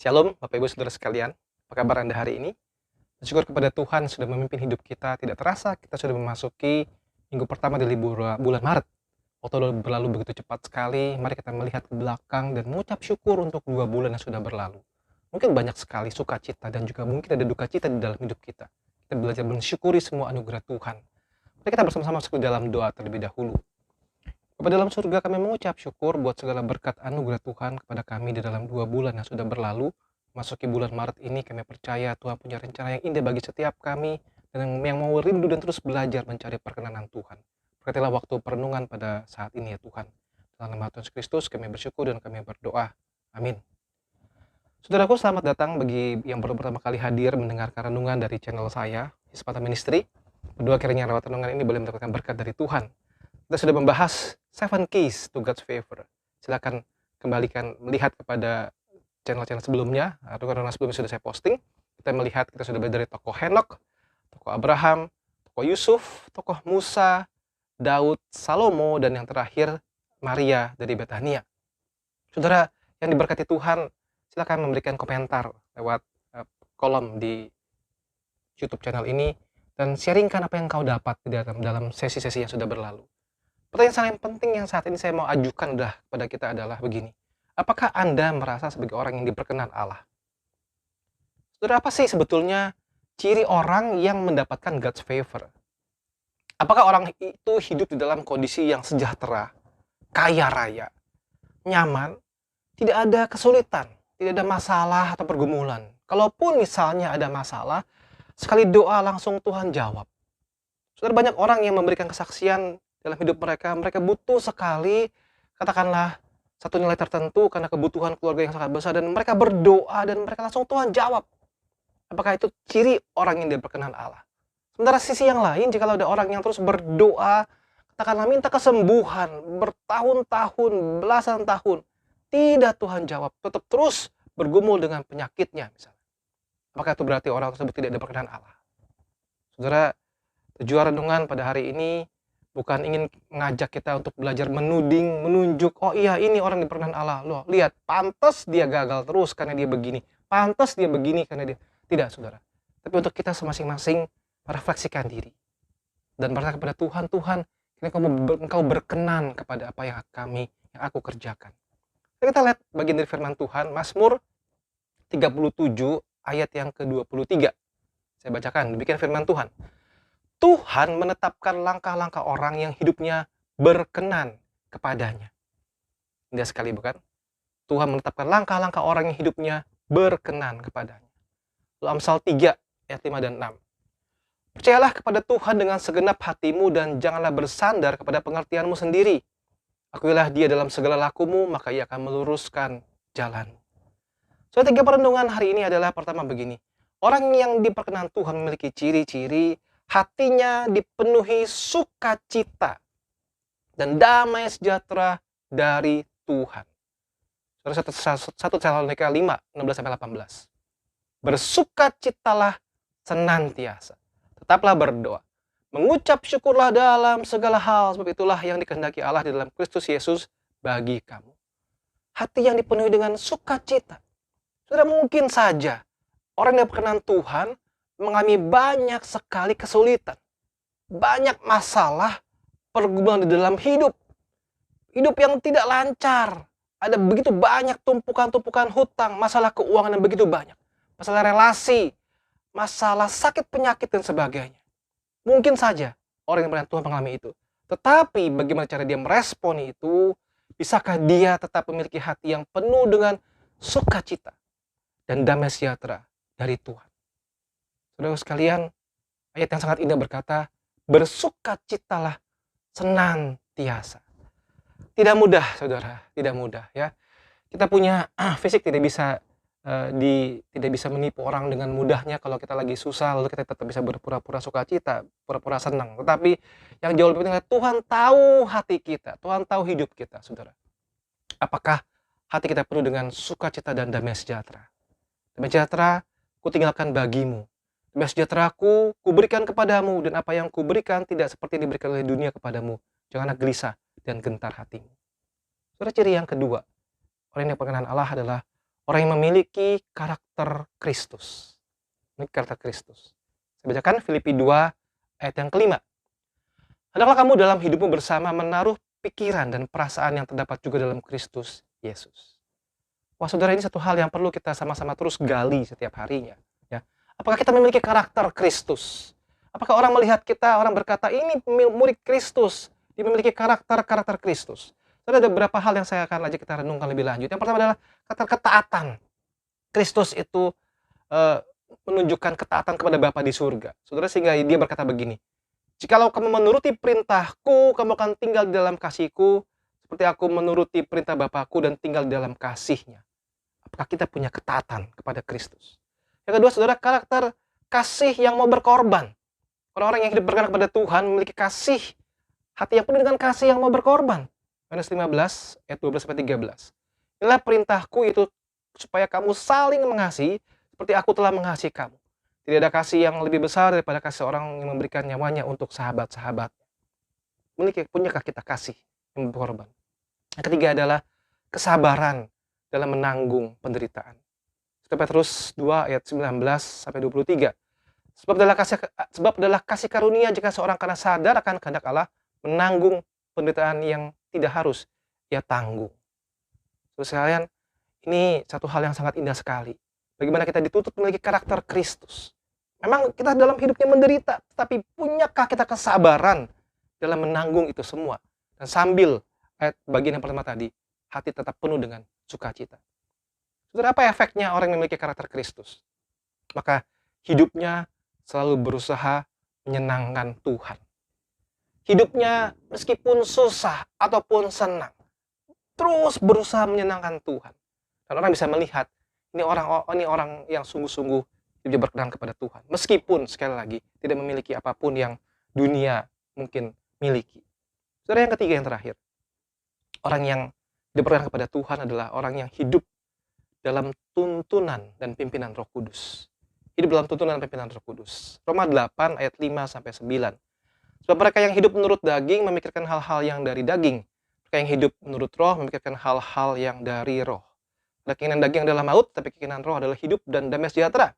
Shalom, Bapak Ibu Saudara sekalian. Apa kabar Anda hari ini? Bersyukur kepada Tuhan sudah memimpin hidup kita. Tidak terasa kita sudah memasuki minggu pertama di libur bulan Maret. Waktu berlalu begitu cepat sekali. Mari kita melihat ke belakang dan mengucap syukur untuk 2 bulan yang sudah berlalu. Mungkin banyak sekali sukacita dan juga mungkin ada duka cita di dalam hidup kita. Kita belajar mensyukuri semua anugerah Tuhan. Mari kita bersama-sama masuk ke dalam doa terlebih dahulu. Bapa dalam surga, kami mengucap syukur buat segala berkat anugerah Tuhan kepada kami di dalam 2 bulan yang sudah berlalu. Masuki bulan Maret ini, kami percaya Tuhan punya rencana yang indah bagi setiap kami dan yang mau rindu dan terus belajar mencari perkenanan Tuhan. Berkatilah waktu perenungan pada saat ini ya Tuhan. Dalam nama Tuhan Yesus Kristus kami bersyukur dan kami berdoa. Amin. Saudaraku, selamat datang bagi yang baru pertama kali hadir mendengarkan renungan dari channel saya, Hispata Ministry. Berdoa kiranya lewat renungan ini boleh mendapatkan berkat dari Tuhan. Kita sudah membahas 7 keys to God's favor. Silakan kembalikan melihat kepada channel-channel sebelumnya, renungan sebelumnya sudah saya posting. Kita melihat, kita sudah belajar dari tokoh Henok, tokoh Abraham, tokoh Yusuf, tokoh Musa, Daud, Salomo, dan yang terakhir Maria dari Betania. Saudara yang diberkati Tuhan, silakan memberikan komentar lewat kolom di YouTube channel ini dan sharingkan apa yang kau dapat di dalam sesi-sesi yang sudah berlalu. Pertanyaan yang penting yang saat ini saya mau ajukan kepada kita adalah begini. Apakah Anda merasa sebagai orang yang diperkenan Allah? Saudara, apa sih sebetulnya ciri orang yang mendapatkan God's favor? Apakah orang itu hidup di dalam kondisi yang sejahtera, kaya raya, nyaman, tidak ada kesulitan, tidak ada masalah atau pergumulan? Kalaupun misalnya ada masalah, sekali doa langsung Tuhan jawab. Saudara, banyak orang yang memberikan kesaksian dalam hidup mereka butuh sekali, katakanlah, satu nilai tertentu karena kebutuhan keluarga yang sangat besar dan mereka berdoa dan mereka langsung Tuhan jawab. Apakah itu ciri orang yang diperkenan Allah? Sementara sisi yang lain, jika ada orang yang terus berdoa, katakanlah minta kesembuhan bertahun-tahun, belasan tahun, tidak Tuhan jawab, tetap terus bergumul dengan penyakitnya misalnya. Apakah itu berarti orang tersebut tidak diperkenan Allah? Saudara, tujuan renungan pada hari ini bukan ingin mengajak kita untuk belajar menunjuk, oh iya ini orang diperkenan Allah. Loh, lihat, pantas dia gagal terus karena dia begini. Pantas dia begini karena dia... Tidak, saudara. Tapi untuk kita masing-masing merefleksikan diri. Dan berkata kepada Tuhan, Tuhan, Engkau berkenan kepada apa yang aku kerjakan. Kita lihat bagian dari firman Tuhan, Mazmur 37 ayat yang ke-23. Saya bacakan, demikian firman Tuhan. Tuhan menetapkan langkah-langkah orang yang hidupnya berkenan kepadanya. Indah sekali bukan? Tuhan menetapkan langkah-langkah orang yang hidupnya berkenan kepadanya. Lalu Amsal 3 ayat 5 dan 6. Percayalah kepada Tuhan dengan segenap hatimu dan janganlah bersandar kepada pengertianmu sendiri. Akuilah dia dalam segala lakumu, maka ia akan meluruskan jalanmu. So, 3 perenungan hari ini adalah pertama begini. Orang yang diperkenan Tuhan memiliki ciri-ciri hatinya dipenuhi sukacita dan damai sejahtera dari Tuhan. 1 Tesalonika 5, 16-18. Bersukacitalah senantiasa. Tetaplah berdoa. Mengucap syukurlah dalam segala hal, sebab itulah yang dikehendaki Allah di dalam Kristus Yesus bagi kamu. Hati yang dipenuhi dengan sukacita. Sudah mungkin saja orang yang berkenan Tuhan mengalami banyak sekali kesulitan. Banyak masalah, pergumulan di dalam hidup. Hidup yang tidak lancar. Ada begitu banyak tumpukan-tumpukan hutang, masalah keuangan yang begitu banyak. Masalah relasi, masalah sakit penyakit dan sebagainya. Mungkin saja orang yang berkenan Tuhan mengalami itu. Tetapi bagaimana cara dia merespon itu? Bisakah dia tetap memiliki hati yang penuh dengan sukacita dan damai sejahtera dari Tuhan? Saudara sekalian, ayat yang sangat indah berkata, bersukacitalah senantiasa. Tidak mudah, saudara, tidak mudah ya. Kita punya fisik tidak bisa menipu orang dengan mudahnya. Kalau kita lagi susah, lalu kita tetap bisa berpura-pura sukacita, pura-pura senang. Tetapi yang jauh lebih penting adalah Tuhan tahu hati kita, Tuhan tahu hidup kita, saudara. Apakah hati kita penuh dengan sukacita dan damai sejahtera? Damai sejahtera ku tinggalkan bagimu. Damai sejahteraku kuberikan kepadamu, dan apa yang kuberikan tidak seperti yang diberikan oleh dunia kepadamu. Janganlah gelisah dan gentar hatimu. Saudara, ciri yang kedua, orang yang diperkenan Allah adalah Orang yang memiliki karakter Kristus. Ini karakter Kristus. Saya bacakan Filipi 2 ayat yang kelima. Hendaklah kamu dalam hidupmu bersama menaruh pikiran dan perasaan yang terdapat juga dalam Kristus Yesus. Wah saudara, ini satu hal yang perlu kita sama-sama terus gali setiap harinya. Ya. Apakah kita memiliki karakter Kristus? Apakah orang melihat kita, orang berkata ini murid Kristus, dia memiliki karakter Kristus. Ada beberapa hal yang saya akan ajak kita renungkan lebih lanjut. Yang pertama adalah kata ketaatan. Kristus itu menunjukkan ketaatan kepada Bapa di surga. Saudara, sehingga dia berkata begini, jikalau kamu menuruti perintahku, kamu akan tinggal di dalam kasihku, seperti aku menuruti perintah Bapakku dan tinggal di dalam kasihnya. Apakah kita punya ketaatan kepada Kristus? Yang kedua, saudara, karakter kasih yang mau berkorban. Orang-orang yang hidup berkenan kepada Tuhan memiliki kasih, hati yang penuh dengan kasih yang mau berkorban. Yohanes 15 ayat 12-13. Inilah perintahku, itu supaya kamu saling mengasihi seperti aku telah mengasihi kamu. Tidak ada kasih yang lebih besar daripada kasih orang yang memberikan nyawanya untuk sahabat-sahabat. Punyakah kita kasih yang berkorban? Yang ketiga adalah kesabaran dalam menanggung penderitaan. 1 Petrus 2 ayat 19-23. Sebab adalah kasih karunia jika seorang karena sadar akan kehendak Allah menanggung penderitaan yang tidak harus ia tanggung. Saudara sekalian, ini satu hal yang sangat indah sekali. Bagaimana kita dituntut memiliki karakter Kristus. Memang kita dalam hidupnya menderita, tapi punyakah kita kesabaran dalam menanggung itu semua? Dan sambil ayat bagian yang pertama tadi, hati tetap penuh dengan sukacita. Saudara, apa efeknya orang yang memiliki karakter Kristus? Maka hidupnya selalu berusaha menyenangkan Tuhan. Hidupnya meskipun susah ataupun senang, terus berusaha menyenangkan Tuhan. Dan orang bisa melihat, ini orang yang sungguh-sungguh hidupnya berkenan kepada Tuhan. Meskipun, sekali lagi, tidak memiliki apapun yang dunia mungkin miliki. Saudara, yang ketiga, yang terakhir. Orang yang berkenan kepada Tuhan adalah orang yang hidup dalam tuntunan dan pimpinan Roh Kudus. Hidup dalam tuntunan dan pimpinan Roh Kudus. Roma 8 ayat 5-9. Sebab mereka yang hidup menurut daging memikirkan hal-hal yang dari daging. Mereka yang hidup menurut roh memikirkan hal-hal yang dari roh. Keinginan daging adalah maut, tapi keinginan roh adalah hidup dan damai sejahtera.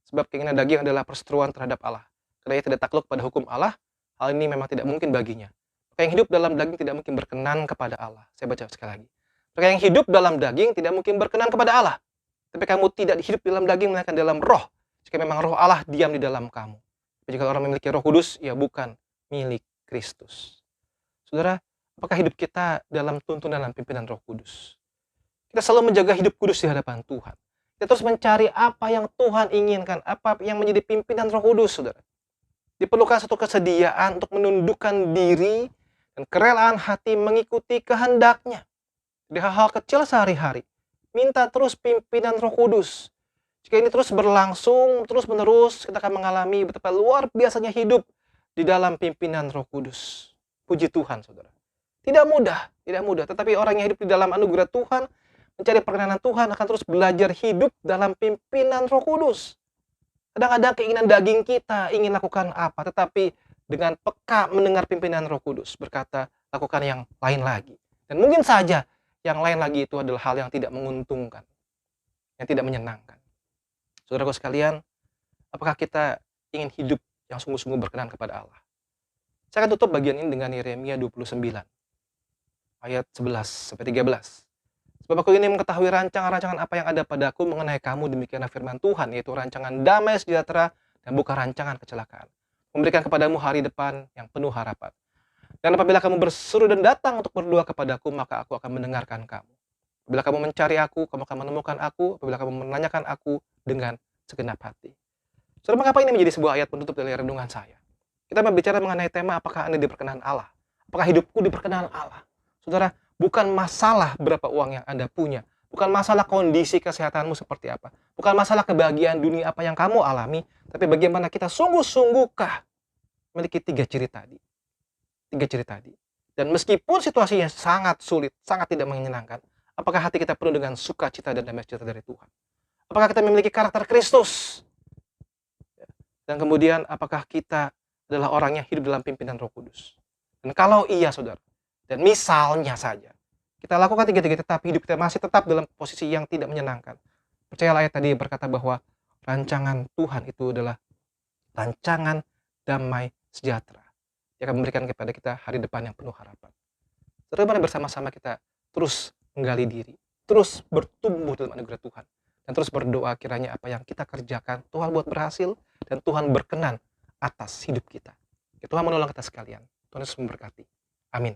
Sebab keinginan daging adalah perseteruan terhadap Allah. Karena ia tidak takluk pada hukum Allah, hal ini memang tidak mungkin baginya. Mereka yang hidup dalam daging tidak mungkin berkenan kepada Allah. Saya baca sekali lagi. Mereka yang hidup dalam daging tidak mungkin berkenan kepada Allah. Tapi kamu tidak hidup dalam daging, melainkan dalam roh. Jika memang roh Allah diam di dalam kamu. Tapi jika orang memiliki Roh Kudus, ia bukan milik Kristus. Saudara, apakah hidup kita dalam tuntunan dan pimpinan Roh Kudus? Kita selalu menjaga hidup kudus di hadapan Tuhan. Kita terus mencari apa yang Tuhan inginkan, apa yang menjadi pimpinan Roh Kudus, saudara. Diperlukan satu kesediaan untuk menundukkan diri dan kerelaan hati mengikuti kehendaknya. Di hal-hal kecil sehari-hari, minta terus pimpinan Roh Kudus. Jika ini terus berlangsung, terus menerus, kita akan mengalami betapa luar biasanya hidup di dalam pimpinan Roh Kudus. Puji Tuhan, saudara. Tidak mudah, tetapi orang yang hidup di dalam anugerah Tuhan, mencari perkenanan Tuhan, akan terus belajar hidup dalam pimpinan Roh Kudus. Kadang-kadang keinginan daging kita ingin lakukan apa, tetapi dengan peka mendengar pimpinan Roh Kudus, berkata, lakukan yang lain lagi. Dan mungkin saja, yang lain lagi itu adalah hal yang tidak menguntungkan, yang tidak menyenangkan. Saudaraku sekalian, apakah kita ingin hidup yang sungguh-sungguh berkenan kepada Allah? Saya akan tutup bagian ini dengan Yeremia 29 ayat 11-13. Sebab aku ingin mengetahui rancangan-rancangan apa yang ada padaku mengenai kamu, demikianlah firman Tuhan, yaitu rancangan damai sejahtera dan bukan rancangan kecelakaan. Memberikan kepadamu hari depan yang penuh harapan. Dan apabila kamu berseru dan datang untuk berdoa kepadaku, maka aku akan mendengarkan kamu. Apabila kamu mencari aku, kamu akan menemukan aku. Apabila kamu menanyakan aku dengan segenap hati. Saudara, mengapa ini menjadi sebuah ayat penutup dari renungan saya? Kita berbicara mengenai tema apakah Anda diperkenan Allah? Apakah hidupku diperkenan Allah? Saudara, bukan masalah berapa uang yang Anda punya. Bukan masalah kondisi kesehatanmu seperti apa. Bukan masalah kebahagiaan dunia apa yang kamu alami. Tapi bagaimana kita sungguh-sungguhkah memiliki tiga ciri tadi. Dan meskipun situasinya sangat sulit, sangat tidak menyenangkan, apakah hati kita penuh dengan sukacita dan damai sejahtera dari Tuhan? Apakah kita memiliki karakter Kristus? Dan kemudian apakah kita adalah orang yang hidup dalam pimpinan Roh Kudus? Dan kalau iya, saudara, dan misalnya saja, Kita lakukan tiga-tiga tetapi hidup kita masih tetap dalam posisi yang tidak menyenangkan. Percayalah ayat tadi berkata bahwa rancangan Tuhan itu adalah rancangan damai sejahtera. Yang akan memberikan kepada kita hari depan yang penuh harapan. Saudara, mari bersama-sama kita terus menggali diri, terus bertumbuh dalam anugerah Tuhan, dan terus berdoa kiranya apa yang kita kerjakan Tuhan buat berhasil, dan Tuhan berkenan atas hidup kita. Ya, Tuhan menolong kita sekalian. Tuhan Yesus memberkati. Amin.